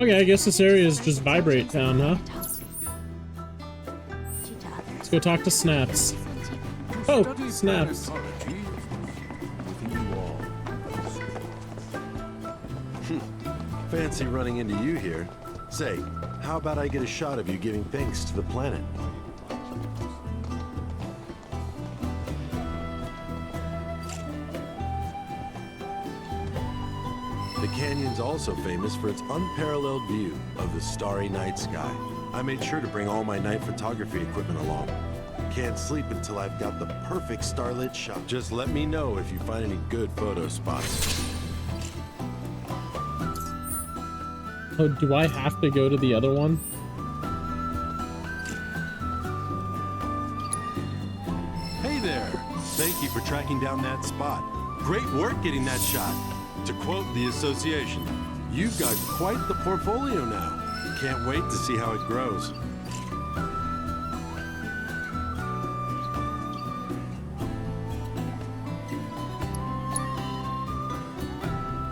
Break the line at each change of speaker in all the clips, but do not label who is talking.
Okay, I guess this area is just Vibrate Town, huh? Let's go talk to Snaps. Oh, Snaps.
Fancy running into you here. Say, how about I get a shot of you giving thanks to the planet? The canyon's also famous for its unparalleled view of the starry night sky. I made sure to bring all my night photography equipment along. Can't sleep until I've got the perfect starlit shot. Just let me know if you find any good photo spots.
Oh, do I have to go to the other one?
Hey there! Thank you for tracking down that spot. Great work getting that shot. To quote the association, you've got quite the portfolio now. Can't wait to see how it grows.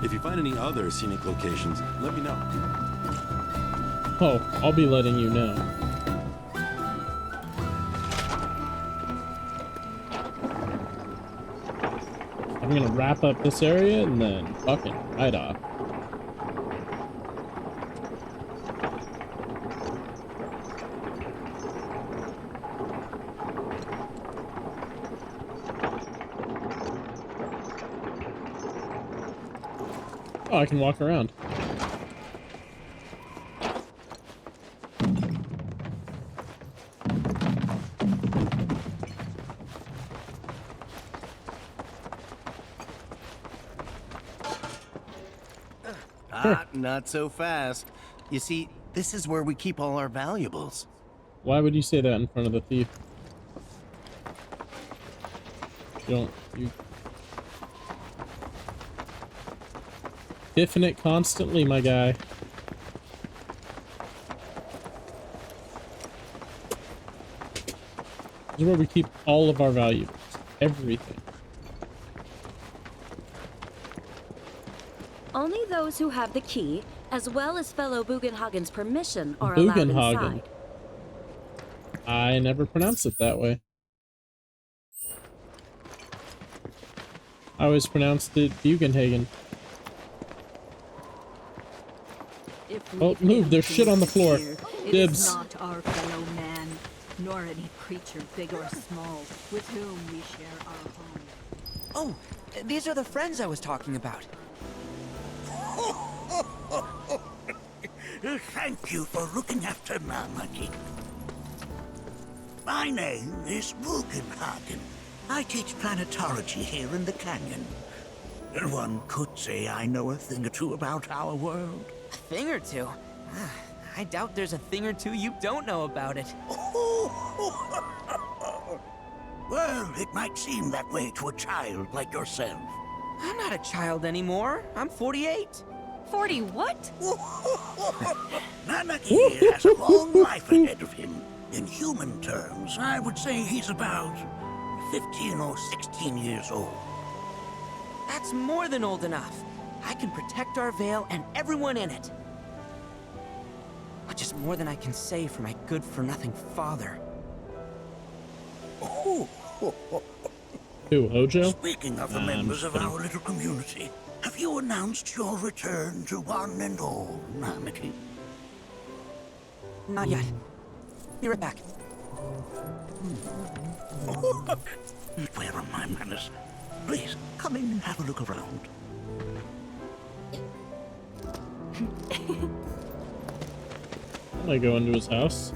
If you find any other scenic locations, let me know.
Oh, I'll be letting you know. I'm gonna wrap up this area and then fucking right off. Oh, I can walk around.
Not so fast. You see, this is where we keep all our valuables.
Why would you say that in front of the thief? You diffing it constantly, my guy. This is where we keep all of our valuables. Everything.
Only those who have the key, as well as fellow Bugenhagen's permission, are allowed inside.
I never pronounced it that way. I always pronounced it Bugenhagen. Oh, move! There's shit on the floor. Dibs.
Not our fellow man, nor any creature big or small, with whom we share our home.
Oh, these are the friends I was talking about.
Thank you for looking after Namaki. My name is Bugenhagen. I teach planetology here in the canyon. One could say I know a thing or two about our world.
A thing or two? I doubt there's a thing or two you don't know about it.
Well, it might seem that way to a child like yourself.
I'm not a child anymore. I'm 48.
40 what?
Namaki has a long life ahead of him. In human terms, I would say he's about 15 or 16 years old.
That's more than old enough. I can protect our Vale and everyone in it. Which is more than I can say for my good-for-nothing father.
Who, Hojo?
Speaking of the members of our little community, have you announced your return to one and all, Namaki?
Not yet. Be right back.
Where are my manners? Please, come in and have a look around.
I go into his house.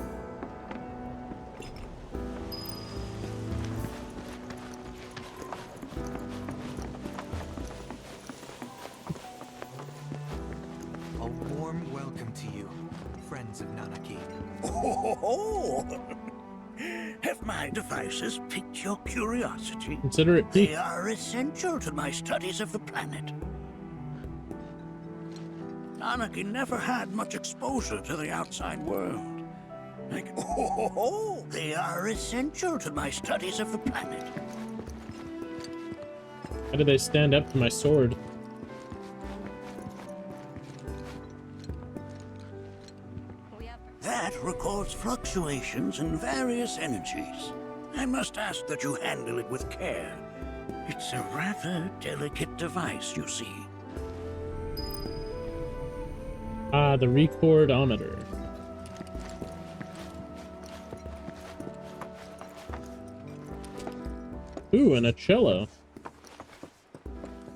A warm welcome to you, friends of Nanaki.
Oh, have my devices piqued your curiosity?
Consider it
They
peak.
are essential to my studies of the planet. Nanaki never had much exposure to the outside world. They are essential to my studies of the planet.
How do they stand up to my sword?
That records fluctuations in various energies. I must ask that you handle it with care. It's a rather delicate device, you see.
Ah, the recordometer. Ooh, and a cello.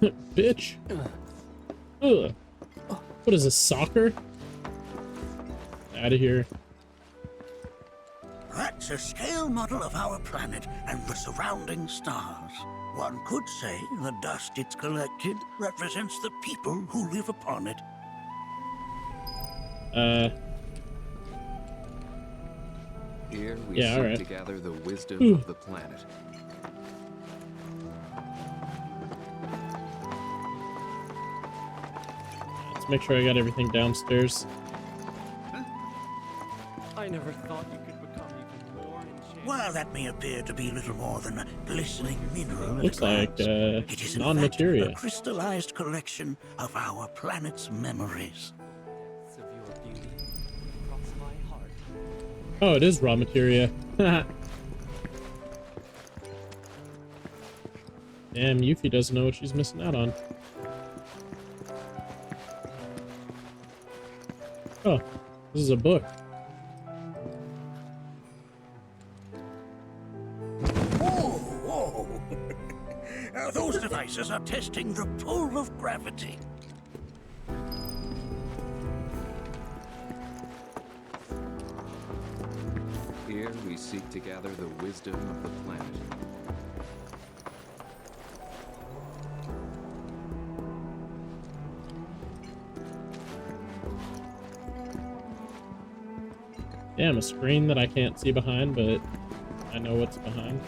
Bitch. Ugh. What is this, soccer? Out of here.
That's a scale model of our planet and the surrounding stars. One could say the dust it's collected represents the people who live upon it.
Here we
Yeah,
seek
alright.
to gather the wisdom
Ooh.
of the planet.
Let's make sure I got everything downstairs.
I never thought you could become even more enchanted.
While that may appear to be little more than a glistening mineral at
Looks
a glance,
like,
it is in fact
non-materia.
a crystallized collection of our planet's memories.
Of your beauty across my heart.
Oh, it is raw materia. Damn, Yuffie doesn't know what she's missing out on. Oh, this is a book.
Whoa! Those devices are testing the pull of gravity.
Here we seek to gather the wisdom of the planet.
Damn, a screen that I can't see behind, but I know what's behind.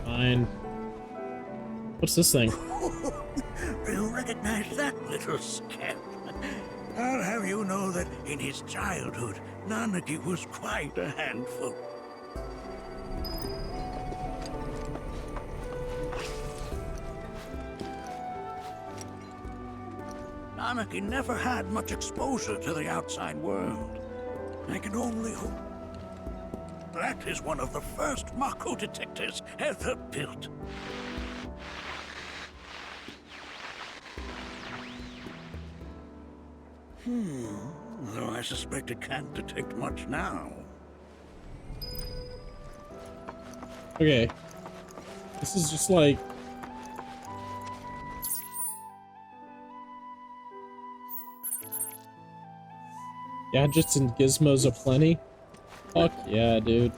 Fine. What's this thing?
You recognize that little scamp? I'll have you know that in his childhood, Nanaki was quite a handful. Nanaki never had much exposure to the outside world. I can only hope. That is one of the first Mako detectors ever built. Though I suspect it can't detect much now.
Okay. This is just like... gadgets and gizmos aplenty? Fuck yeah, dude.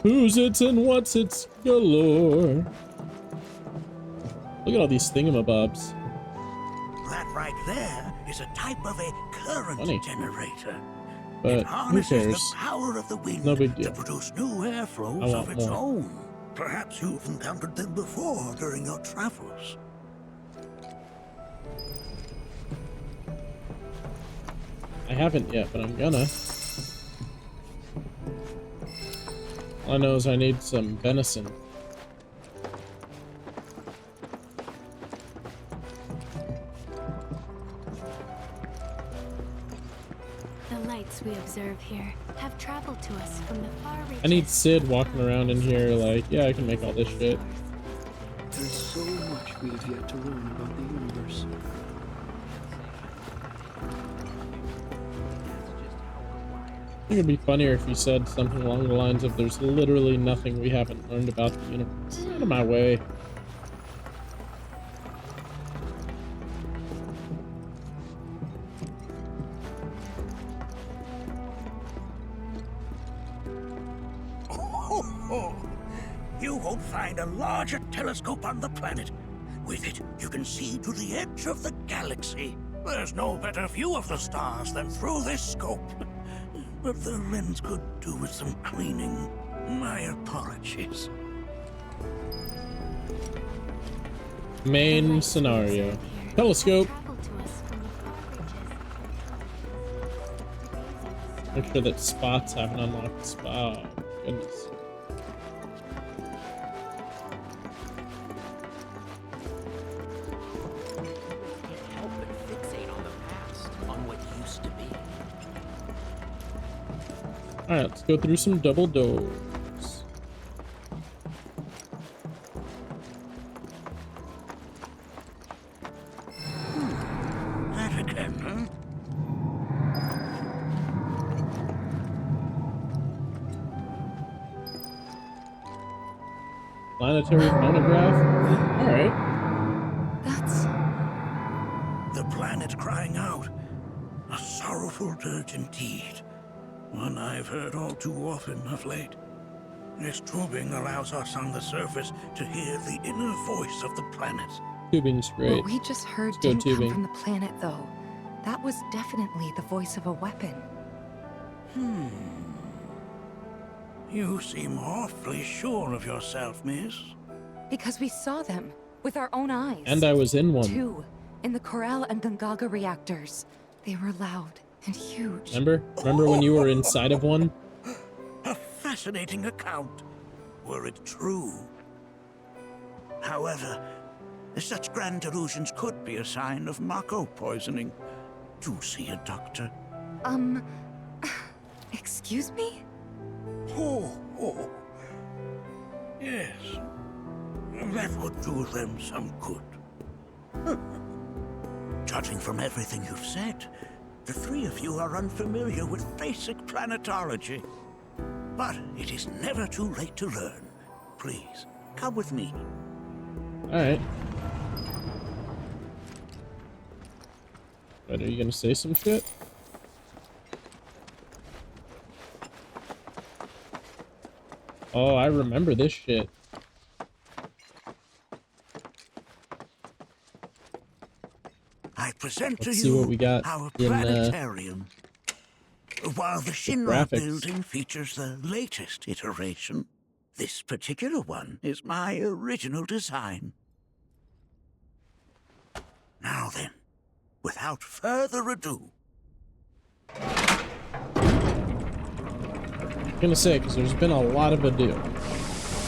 Who's it and what's it's galore? Look at all these thingamabobs.
That right there is a type of a current
Funny.
generator.
But
It
who
harnesses
cares?
the power of the wind
No big
to
deal.
produce new airflows
I
of
want
its
more.
own. Perhaps you've encountered them before during your travels.
I haven't yet, but I'm gonna. All I know is I need some venison.
The lights we observe here have traveled to us from the far reaches.
I need Sid walking around in here like, yeah, I can make all this shit.
There's so much we have yet to learn about the universe.
I think it'd be funnier if you said something along the lines of, there's literally nothing we haven't learned about the universe. Get out of my way.
You won't find a larger telescope on the planet. With it, you can see to the edge of the galaxy. There's no better view of the stars than through this scope. But the lens could do with some cleaning. My apologies.
Main scenario. Telescope. Make sure that spots haven't unlocked the spot. Oh, goodness. Alright, let's go through some double doors.
That again, huh?
Planetary phonograph? Alright.
That's...
The planet crying out. A sorrowful dirge indeed. One I've heard all too often of late. This tubing allows us on the surface to hear the inner voice of the planet.
Tubing's great.
What we just heard
Let's go
didn't come
tubing.
from the planet, though. That was definitely the voice of a weapon.
You seem awfully sure of yourself, miss.
Because we saw them with our own eyes.
And I was in one.
2 in the Corel and Gungaga reactors. They were loud and huge.
Remember when you were inside of one?
A fascinating account, were it true. However, such grand delusions could be a sign of Mako poisoning. Do see a doctor.
Excuse me?
Oh. Yes. That would do them some good. Judging from everything you've said, the 3 of you are unfamiliar with basic planetology. But it is never too late to learn. Please, come with me.
Alright. But are you gonna say some shit? Oh, I remember this shit.
I present
Let's
to
see
you
what we got
our
in,
planetarium. While the Shinra
graphics.
building features the latest iteration, this particular one is my original design. Now then, without further ado,
I'm gonna say, because there's been a lot of ado.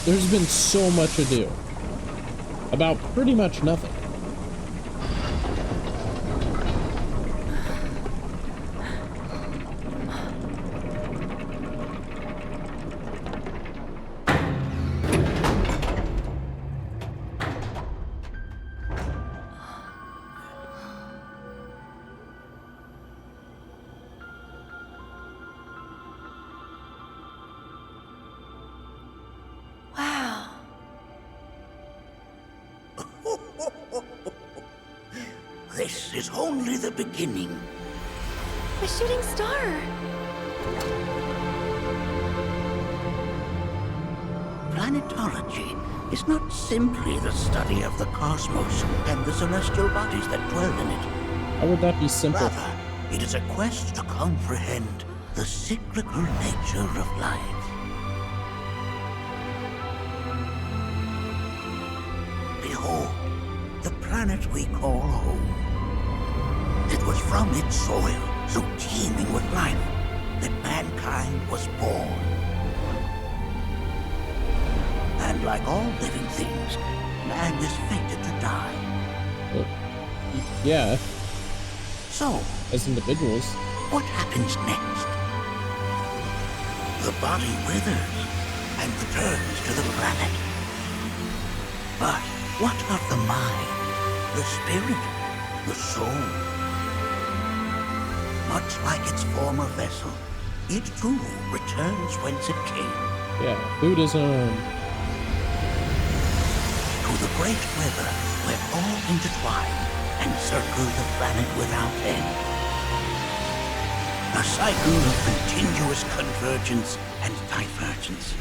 There's been so much ado. About pretty much nothing.
Wow.
this is only the beginning.
A shooting star.
Planetology is not simply the study of the cosmos and the celestial bodies that dwell in it.
How would that be simple?
Rather, it is a quest to comprehend the cyclical nature of life. Behold, the planet we call home. It was from its soil, so teeming with life, that mankind was born. And like all living things, man is fated to die.
Well, yeah.
So,
as individuals.
What happens next? The body withers and returns to the planet. But what of the mind, the spirit, the soul? Much like its former vessel, it too returns whence it came.
Yeah, Buddhism.
To the great river where all intertwine and circle the planet without end. A cycle of continuous convergence and divergence.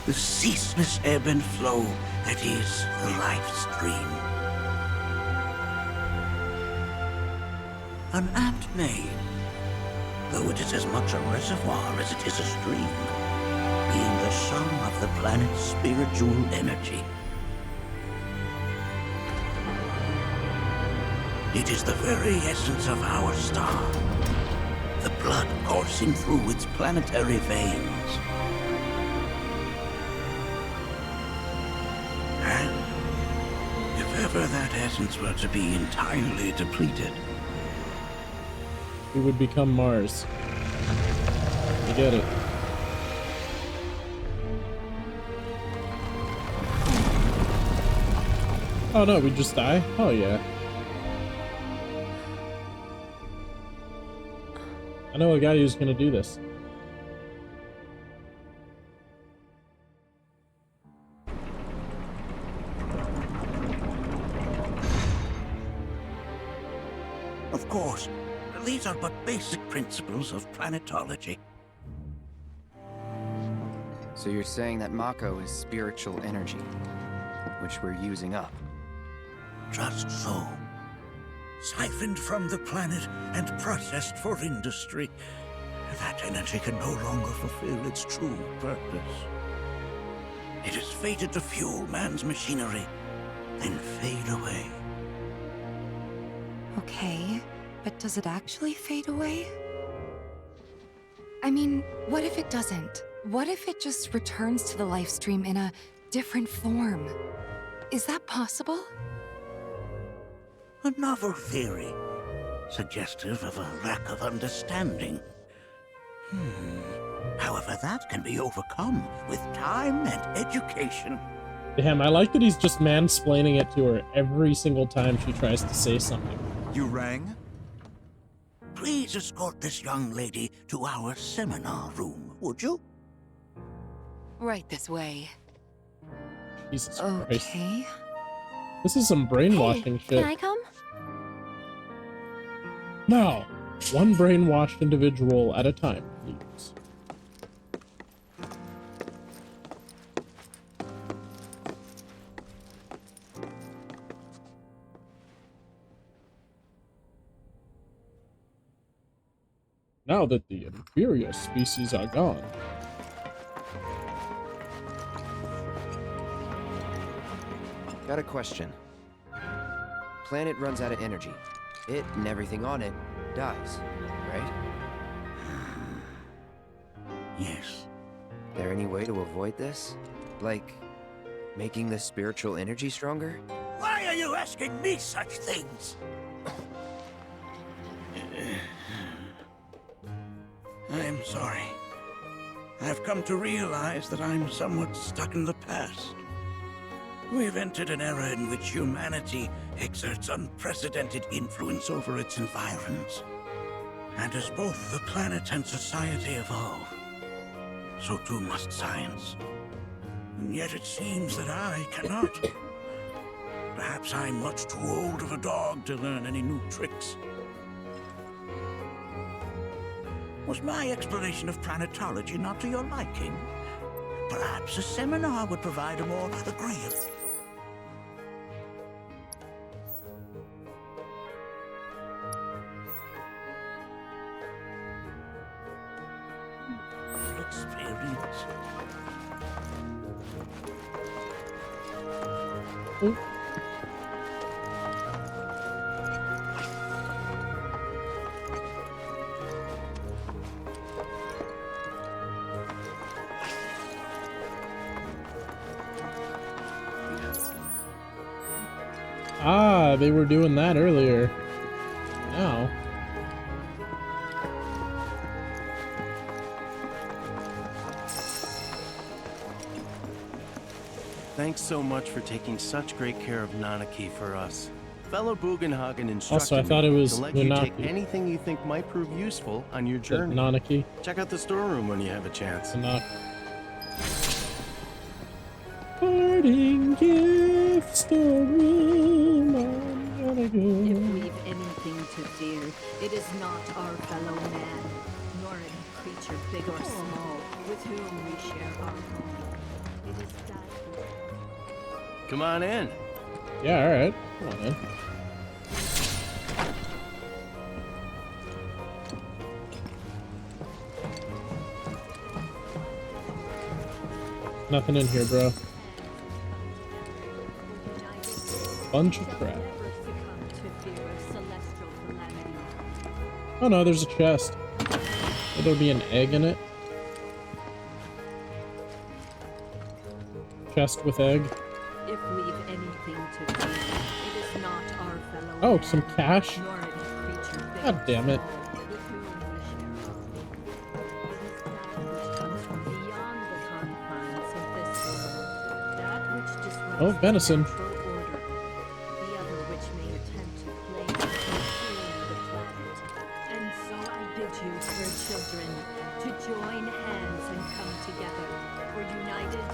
The ceaseless ebb and flow that is the life stream. An apt name, though it is as much a reservoir as it is a stream, being the sum of the planet's spiritual energy. It is the very essence of our star, the blood coursing through its planetary veins. And if ever that essence were to be entirely depleted,
We would become Mars. I get it. Oh no, we just die? Oh yeah. I know a guy who's gonna do this.
Of course, these are but basic principles of planetology.
So you're saying that Mako is spiritual energy, which we're using up?
Just so. Siphoned from the planet and processed for industry, that energy can no longer fulfill its true purpose. It is fated to fuel man's machinery, then fade away.
Okay, but does it actually fade away? I mean, what if it doesn't? What if it just returns to the lifestream in a different form? Is that possible?
A novel theory, suggestive of a lack of understanding. However, that can be overcome with time and education.
Damn, I like that he's just mansplaining it to her every single time she tries to say something.
You rang? Please escort this young lady to our seminar room, would you?
Right this way.
Jesus Christ.
Okay.
This is some brainwashing shit.
Can I come?
No. One brainwashed individual at a time, please. Now that the inferior species are gone.
Got a question. Planet runs out of energy. It and everything on it dies, right?
Yes.
There any way to avoid this? Like, making the spiritual energy stronger?
Why are you asking me such things? I'm sorry. I've come to realize that I'm somewhat stuck in the past. We've entered an era in which humanity exerts unprecedented influence over its environs. And as both the planet and society evolve, so too must science. And yet it seems that I cannot. Perhaps I'm much too old of a dog to learn any new tricks. Was my explanation of planetology not to your liking? Perhaps a seminar would provide a more agreeable... experience.
Ooh. Ah, they were doing that earlier. Now.
Thanks so much for taking such great care of Nanaki for us. Fellow Bugenhagen instructed
Also, I thought it was
to let you take
Nanaki.
anything you think might prove useful on your journey.
Nanaki.
Check out the storeroom when you have a chance.
Parting gift storeroom. I'm gonna go.
If we've anything to fear, it is not our fellow man, nor any creature big or small, with whom we share our home. It is that.
Come on in.
Yeah, alright. Come on in. Nothing in here, bro. Bunch of crap. Oh no, there's a chest. Will there be an egg in it? Chest with egg.
If we've anything to fear, it is not our fellow.
Oh, some cash.
Nor any creature big
God damn it.
with whom we share our home. It is that which comes from beyond the confines of this world. That which disrupts
Oh, venison.
natural order. united,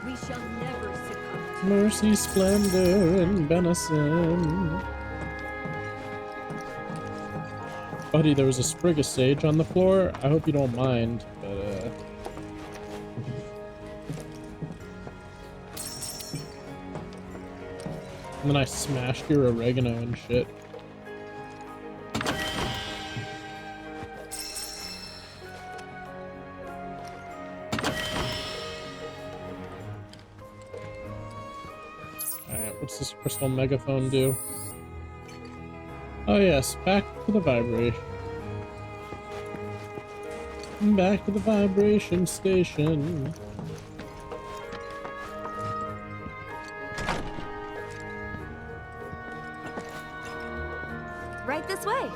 we shall never succumb to
Mercy, splendor, and benison. Buddy, there was a sprig of sage on the floor. I hope you don't mind, but and then I smashed your oregano and shit. Alright, what's this crystal megaphone do? Oh yes, back to the vibration. Back to the vibration station.
Right this way.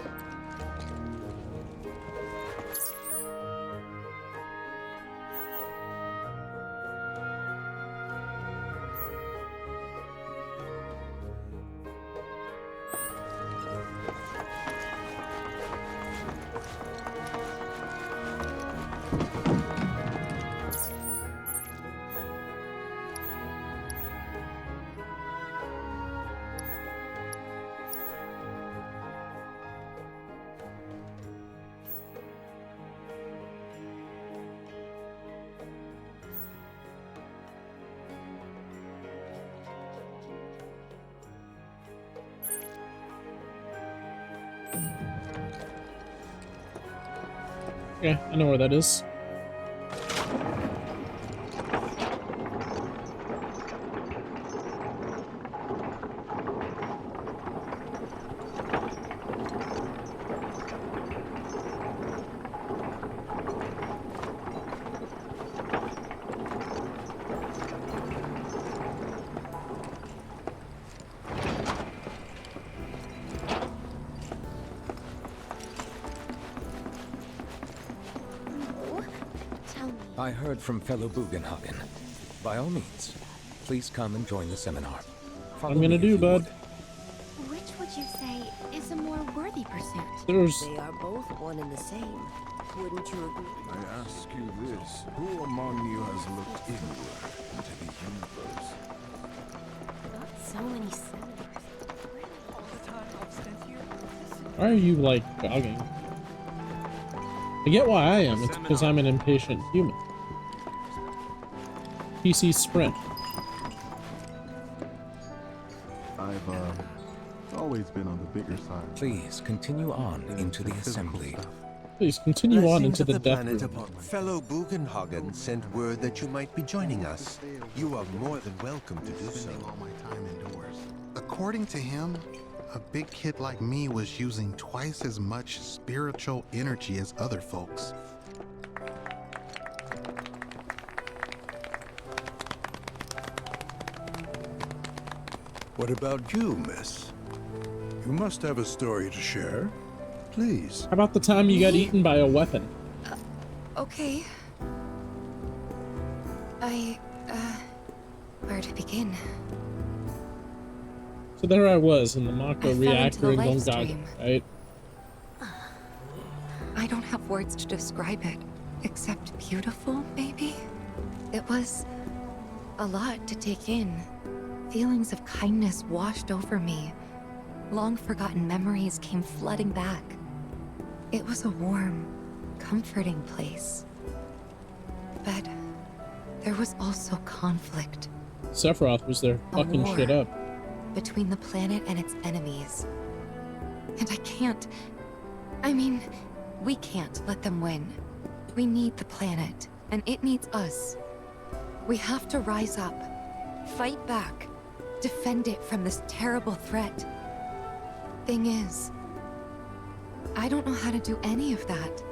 Okay, I know where that is.
I heard from fellow Bugenhagen. By all means, please come and join the seminar. Follow
I'm gonna
me
do,
if you
bud.
would.
Which would you say is a more worthy pursuit?
There's...
They are both one and the same. Wouldn't you agree?
I ask you this, who among you has looked inward into the universe?
Not so many senators.
all the time I've spent here.
Why are you, like, jogging? I get why I am. It's because I'm an impatient human. PC sprint.
I've always been on the bigger side.
Please continue on into the assembly.
Please continue on into the
the
death
planet
room.
upon fellow Bugenhagen sent word that you might be joining us. You are more than welcome to do so.
All my time indoors. According to him, a big kid like me was using twice as much spiritual energy as other folks.
What about you, miss? You must have a story to share. Please.
How about the time you got eaten by a weapon?
Okay. Where to begin?
So there I was in the Mako
I fell
reactor in
into the
Bugenhagen, right?
I don't have words to describe it, except beautiful, maybe? It was a lot to take in. Feelings of kindness washed over me. Long forgotten memories came flooding back. It was a warm, comforting place. But there was also conflict.
Sephiroth was there fucking
war
shit up.
between the planet and its enemies. And I can't... I mean, we can't let them win. We need the planet, and it needs us. We have to rise up, fight back, defend it from this terrible threat. Thing is, I don't know how to do any of that.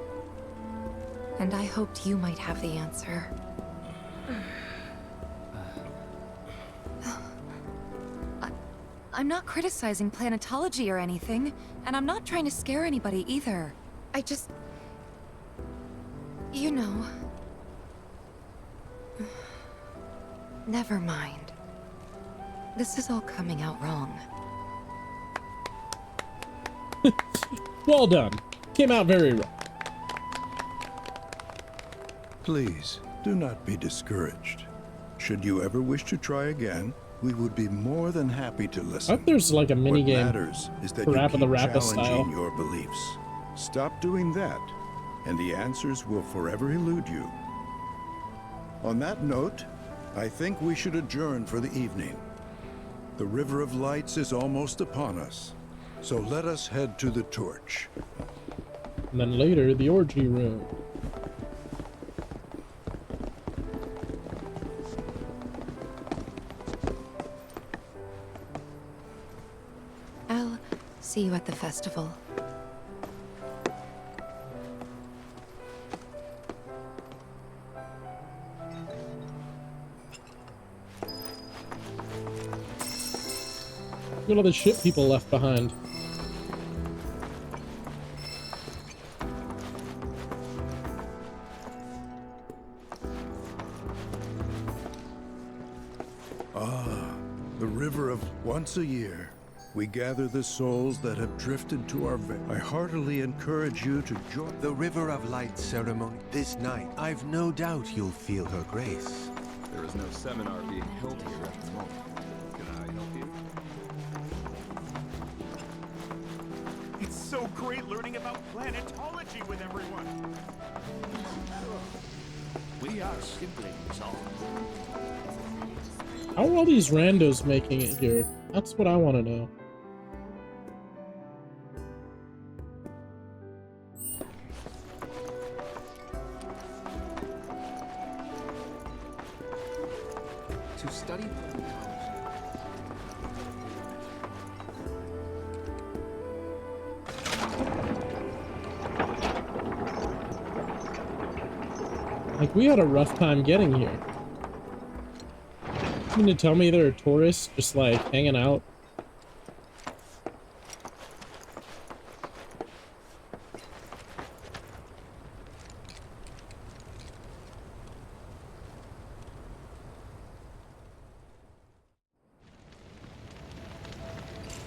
And I hoped you might have the answer. I'm not criticizing planetology or anything, and I'm not trying to scare anybody either. I just... You know... Never mind. This is all coming out wrong.
Well done. Came out very wrong.
Please, do not be discouraged. Should you ever wish to try again, we would be more than happy to listen.
I hope there's like a mini
What
game.
matters is that
Parappa
you
the
keep
Rappa
challenging
style.
your beliefs. Stop doing that, and the answers will forever elude you. On that note, I think we should adjourn for the evening. The River of Lights is almost upon us, so let us head to the torch.
And then later, the orgy room.
I'll see you at the festival.
Look at all the shit people left behind.
The river of once a year, we gather the souls that have drifted to our veil. I heartily encourage you to join
the River of Light ceremony this night. I've no doubt you'll feel her grace.
There is no seminar being held here at the moment. Can I help you?
It's so great learning about planetology with everyone. We are siblings, all.
How are all these randos making it here? That's what I want to know.
To study planetology.
Like, we had a rough time getting here. You mean to tell me there are tourists just like hanging out?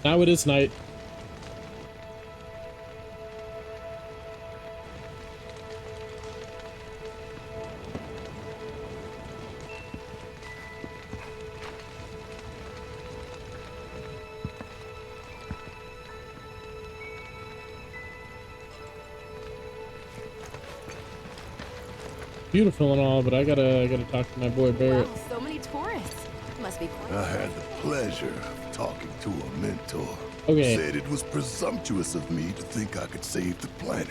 Now it is night. Beautiful and all, but I gotta talk to my boy Barrett.
Wow, so many tourists. Must be quite.
I had the pleasure of talking to a mentor.
Okay.
Said it was presumptuous of me to think I could save the planet.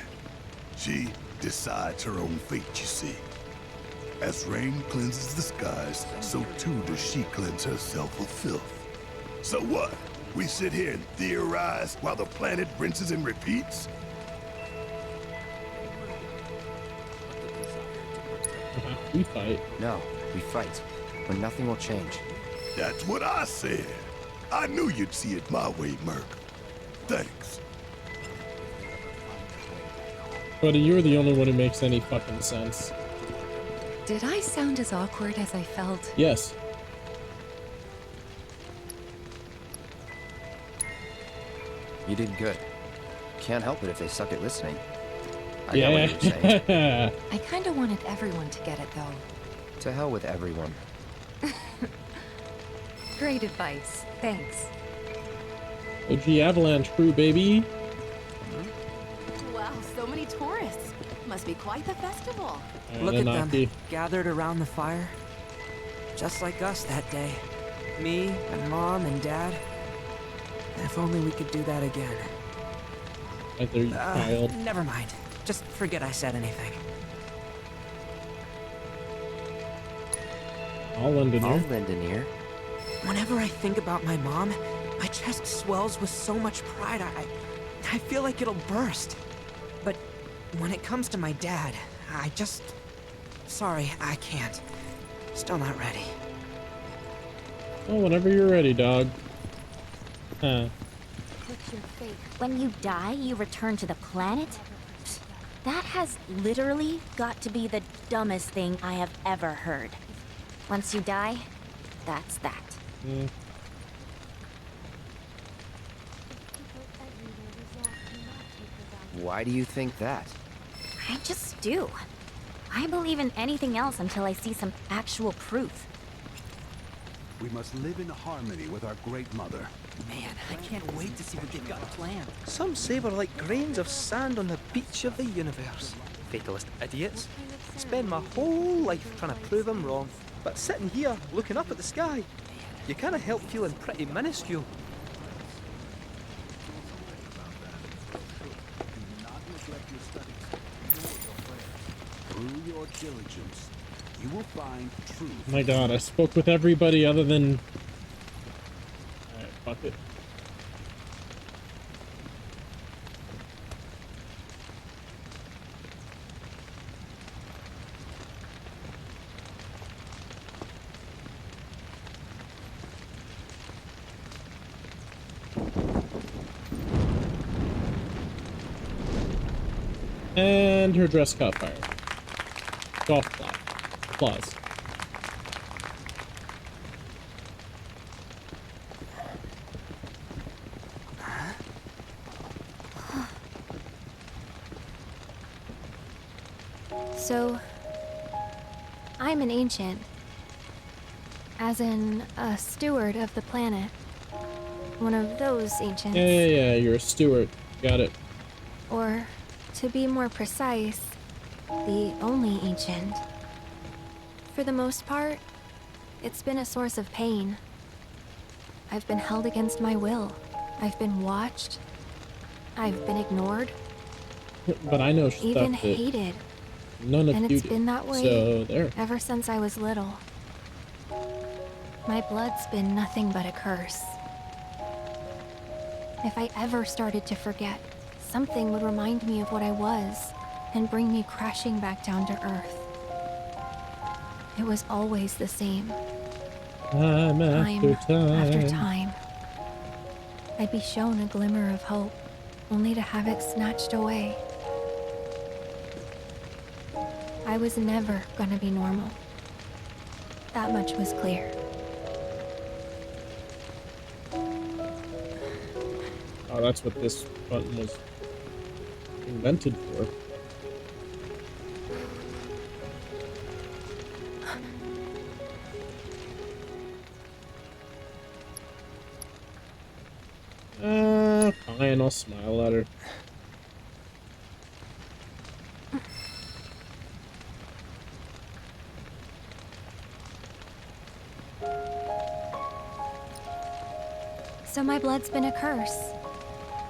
She decides her own fate, you see. As rain cleanses the skies, so too does she cleanse herself of filth. So what? We sit here and theorize while the planet rinses and repeats?
We fight.
No, we fight. Or nothing will change.
That's what I said. I knew you'd see it my way, Merc. Thanks.
Buddy, you're the only one who makes any fucking sense.
Did I sound as awkward as I felt?
Yes.
You did good. Can't help it if they suck at listening. I
Yeah.
got what you were saying.
I kinda wanted everyone to get it, though.
To hell with everyone.
Great advice. Thanks.
OG Avalanche crew, baby.
Wow, so many tourists. Must be quite the festival.
Look at them,
Naki.
gathered around the fire. Just like us that day. Me, and Mom, and Dad. If only we could do that again.
Right there, you child.
Never mind. Just forget I said anything.
I'll lend an ear.
lend an ear.
Whenever I think about my mom, my chest swells with so much pride, I feel like it'll burst. But when it comes to my dad, I just... Sorry, I can't. Still not ready.
Oh, whenever you're ready, dog. Huh.
What's your fate? When you die, you return to the planet? That has literally got to be the dumbest thing I have ever heard. Once you die, that's that.
Why do you think that?
I just do. I believe in anything else until I see some actual proof.
We must live in harmony with our Great Mother.
Man, I can't wait to see what they've got planned.
Some say we're like grains of sand on the beach of the universe. Fatalist idiots. Spend my whole life trying to prove I'm wrong, but sitting here looking up at the sky, you can't help feeling pretty minuscule.
Through your diligence, you will find truth.
Oh my god, I spoke with everybody other than... Alright, fuck it. And her dress caught fire. Golf claws.
So, I'm an ancient. As in, a steward of the planet. One of those ancients.
Yeah, you're a steward. Got it.
Or, to be more precise, the only ancient. For the most part, it's been a source of pain. I've been held against my will. I've been watched. I've been ignored.
But I know stuff
even
that
hated.
none of
and
you
it's
do.
been that way
So there.
ever since I was little. My blood's been nothing but a curse. If I ever started to forget, something would remind me of what I was and bring me crashing back down to Earth. It was always the same.
Time after time.
After time. I'd be shown a glimmer of hope, only to have it snatched away. I was never gonna be normal. That much was clear.
Oh, that's what this button was invented for. Fine, I'll smile at her.
So my blood's been a curse.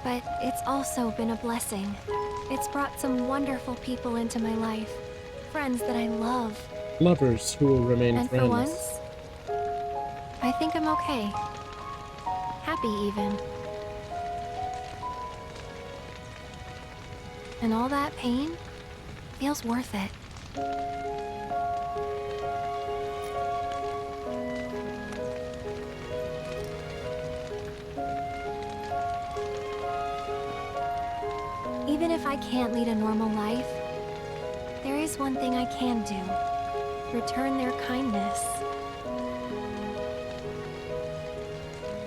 But it's also been a blessing. It's brought some wonderful people into my life. Friends that I love.
Lovers who will remain
And
friends.
for once, I think I'm okay. Happy even. And all that pain feels worth it. Even if I can't lead a normal life, there is one thing I can do. Return their kindness.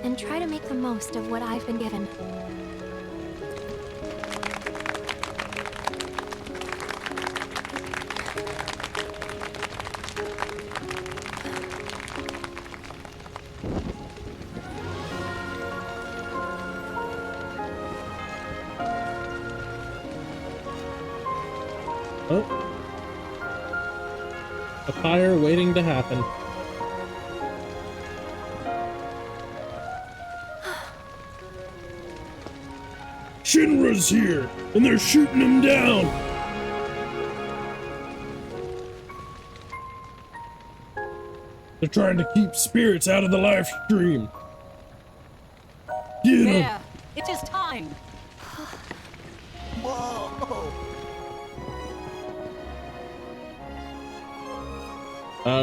And try to make the most of what I've been given.
Oh. A fire waiting to happen. Shinra's here, and they're shooting him down! They're trying to keep spirits out of the live stream. Get 'em!
Yeah, it is time.
Whoa!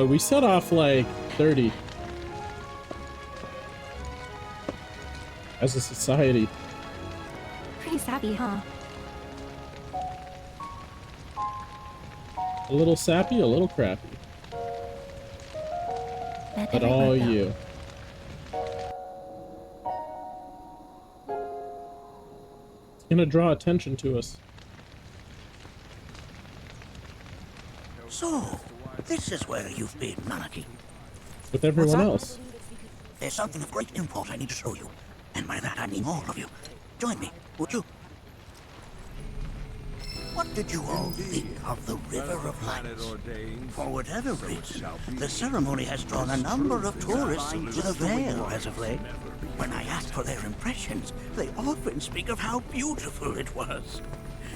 We set off like 30. As a society.
Pretty sappy, huh?
A little sappy, a little crappy. But all you. It's gonna draw attention to us.
So, this is where you've been, Maliki.
With everyone else.
There's something of great import I need to show you. And by that I mean all of you. Join me, would you? What did you all think of the River of Lights? For whatever reason, the ceremony has drawn a number of tourists to the Vale as of late. When I ask for their impressions, they often speak of how beautiful it was.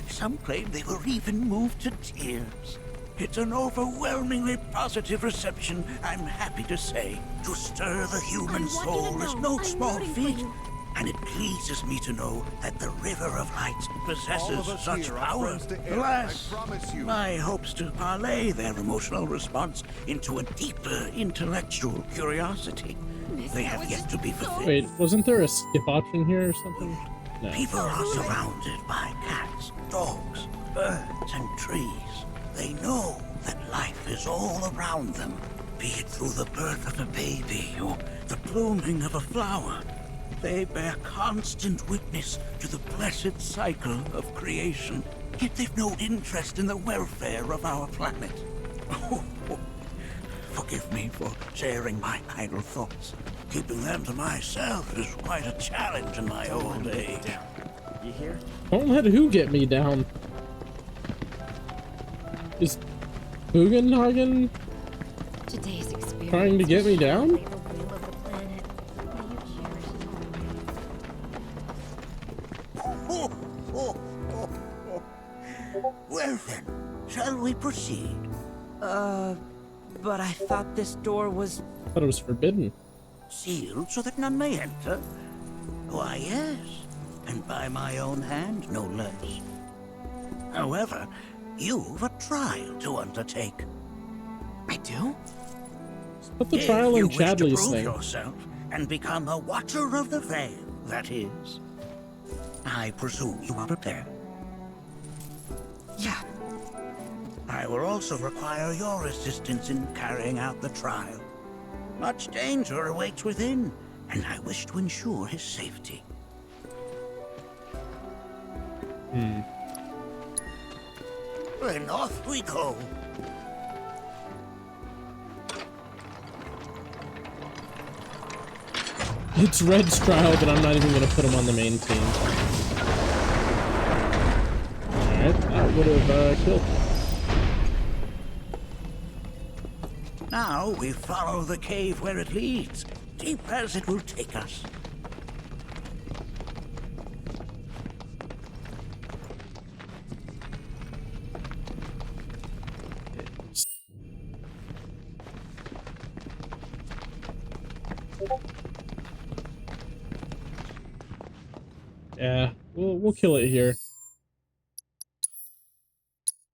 Some claim they were even moved to tears. It's an overwhelmingly positive reception, I'm happy to say. To stir the human soul is no small feat, and it pleases me to know that the River of Lights possesses such power. Alas, my hopes to parlay their emotional response into a deeper intellectual curiosity. They have yet to be fulfilled.
Wait, wasn't there a skip option here or something? No.
People are surrounded by cats, dogs, birds, and trees. They know that life is all around them, be it through the birth of a baby or the blooming of a flower. They bear constant witness to the blessed cycle of creation, yet they've no interest in the welfare of our planet. Forgive me for sharing my idle thoughts. Keeping them to myself is quite a challenge in my old age.
You hear? Don't let who get me down. Is Bugenhagen trying to get me down?
Well then, shall we proceed?
But I thought this door was...
I thought it was forbidden.
Sealed so that none may enter? Why, yes. And by my own hand, no less. However, you've a trial to undertake.
I do?
Put the trial in Chadley's
prove
thing.
yourself and become a Watcher of the Veil, that is. I presume you are prepared.
Yeah.
I will also require your assistance in carrying out the trial. Much danger awaits within, and I wish to ensure his safety. Then off we go.
It's Red's trial, but I'm not even going to put him on the main team. Alright, that would have killed him.
Now we follow the cave where it leads, deep as it will take us.
Yeah, we'll kill it here.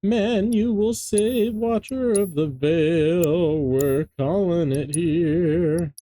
Man, you will save Watcher of the Veil. We're calling it here.